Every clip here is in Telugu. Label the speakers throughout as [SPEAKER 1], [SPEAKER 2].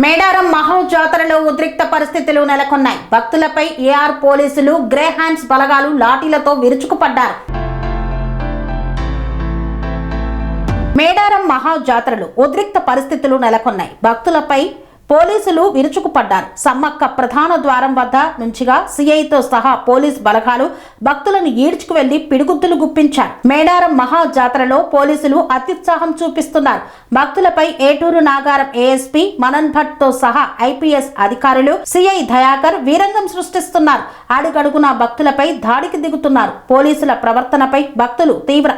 [SPEAKER 1] మేడారం మహాజాతరలో ఉద్రిక్త పరిస్థితులు నెలకొన్నాయి. భక్తులపై ఏఆర్ పోలీసులు, గ్రే హ్యాండ్స్ బలగాలు లాఠీలతో విరుచుకుపడ్డారు. మేడారం మహాజాతరలో ఉద్రిక్త పరిస్థితులు నెలకొన్నాయి. భక్తులపై పోలీసులు విరుచుకుపడ్డారు. సమ్మక్క ప్రధాన ద్వారం వద్ద నుంచిగా సిఐతో సహా పోలీస్ బలగాలు భక్తులను ఈడ్చుకు వెళ్లి పిడిగుద్దులు గుప్పించారు. మేడారం మహాజాతరలో పోలీసులు అత్యుత్సాహం చూపిస్తున్నారు. భక్తులపై ఏటూరు నాగారం ఏఎస్పీ మనన్ భట్ తో సహా ఐపీఎస్ అధికారులు, సిఐ దయాకర్ వీరంగం సృష్టిస్తున్నారు. అడుగడుగునా భక్తులపై దాడికి దిగుతున్నారు. పోలీసుల ప్రవర్తనపై భక్తులు తీవ్ర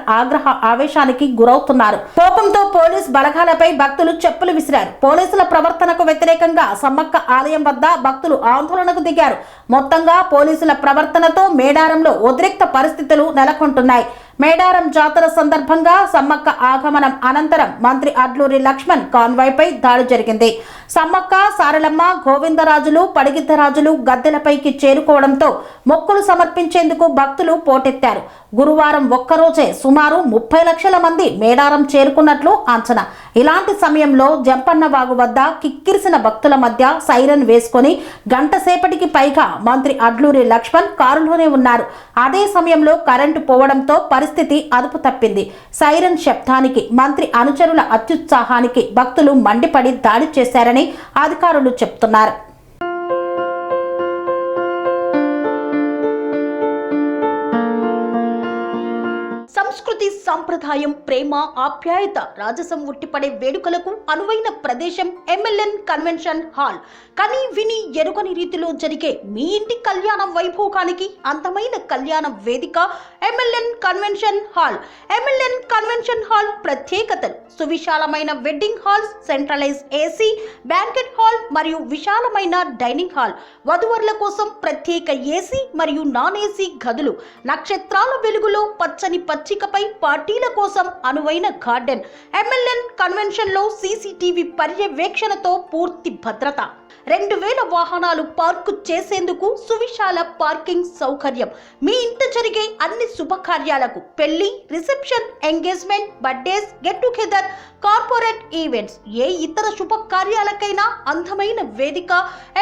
[SPEAKER 1] ఆవేశానికి గురవుతున్నారు. కోపంతో పోలీస్ బలగాలపై భక్తులు చెప్పులు విసిరారు. పోలీసుల ప్రవర్తనకు వ్యతిరేకంగా సమ్మక్క ఆలయం వద్ద భక్తులు ఆందోళనకు దిగారు. మొత్తంగా పోలీసుల ప్రవర్తనతో మేడారంలో ఉద్రిక్త పరిస్థితులు నెలకొంటున్నాయి. మేడారం జాతర సందర్భంగా సమ్మక్క ఆగమనం అనంతరం మంత్రి అడ్లూరి లక్ష్మణ్ కాన్వాయ్ పై దాడి జరిగింది. సమ్మక్క, సారలమ్మ, గోవిందరాజులు, పడిగిద్దరాజులు గద్దెలపైకి చేరుకోవడంతో మొక్కులు సమర్పించేందుకు భక్తులు పోటెత్తారు. గురువారం ఒక్కరోజే సుమారు 30 లక్షల మంది మేడారం చేరుకున్నట్లు అంచనా. ఇలాంటి సమయంలో జంపన్నవాగు వద్ద కిక్కిరిసిన భక్తుల మధ్య సైరన్ వేసుకొని గంట సేపటికి పైగా మంత్రి అడ్లూరి లక్ష్మణ్ కారులోనే ఉన్నారు. అదే సమయంలో కరెంటు పోవడంతో పరిస్థితి అదుపు తప్పింది. సైరన్ శబ్దానికి, మంత్రి అనుచరుల అత్యుత్సాహానికి భక్తులు మండిపడి దాడి చేశారని అధికారులు చెప్తున్నారు. సంస్కృతి, సంప్రదాయం, ప్రేమ, ఆప్యాయత, రాజసం ఉట్టిపడే వేడుకలకు అనువైన ప్రదేశం ఎంఎల్ఎన్ కన్వెన్షన్ హాల్. కని విని ఎరుగని రీతిలో జరిగే మీ ఇంటి కళ్యాణ వైభోగానికి అందమైన కళ్యాణ వేదిక MLN convention hall. MLN convention hall ప్రత్యేకతలు: సువిశాలమైన wedding halls, centralize AC banquet hall మరియు విశాలమైన డైనింగ్ హాల్. వధువరుల కోసం ప్రత్యేక ఏసీ మరియు నాన్ ఏసీ గదులు. నక్షత్రాల వెలుగులో పచ్చని పచ్చికపై పార్టీల కోసం అనువైన గార్డెన్. ఎంఎల్ఎన్ కన్వెన్షన్ లో సీసీటీవీ పర్యవేక్షణతో పూర్తి భద్రత. 2000 వాహనాలు పార్కు చేసేందుకు సువిశాల పార్కింగ్ సౌకర్యం. మీ ఇంట జరిగే అన్ని శుభకార్యాలకు, పెళ్లి, reception, engagement, birthdays, get together, corporate events, ఏ ఇతర శుభకార్యాలకైనా అందమైన వేదిక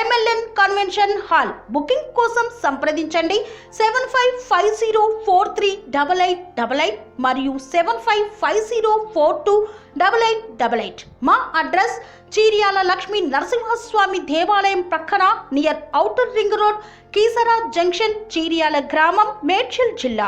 [SPEAKER 1] ఎంఎల్ఎన్ కన్వెన్షన్ హాల్. బుకింగ్ కోసం సంప్రదించండి 7550438888 మరియు 7550428888. మా అడ్రస్ చీర్యాల లక్ష్మీ నరసింహస్వామి దేవాలయం ప్రక్కన, near outer ring road, Keesara junction, Cheeryal గ్రామం, మేడ్చల్ జిల్లా.